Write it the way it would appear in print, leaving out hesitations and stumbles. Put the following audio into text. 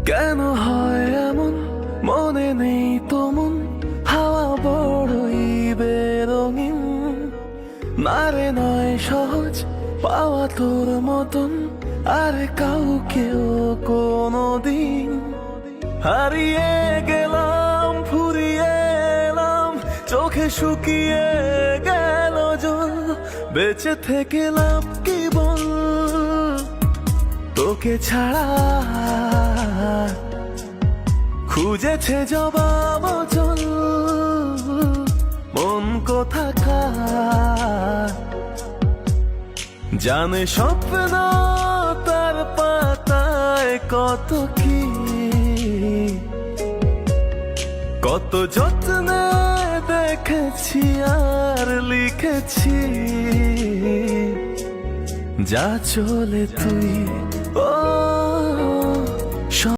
কেন হয় এমন মনে নেই তোমন হাওয়া বড়ই বেরঙিন নারে নয় সহজ পাওয়া তোর মতন আর কাউকেও কোনোদিন হারিয়ে গেলাম ফুরিয়ে এলাম চোখে শুকিয়ে গেল জল বেঁচে থেকে লাভ কি বল তোকে ছাড়া খুঁজেছে জবাব জল মন কোথাকার জানে স্বপ্ন তার পাতায় কত কি কত যত্নে দেখেছি আর লিখেছি যা চলে তুই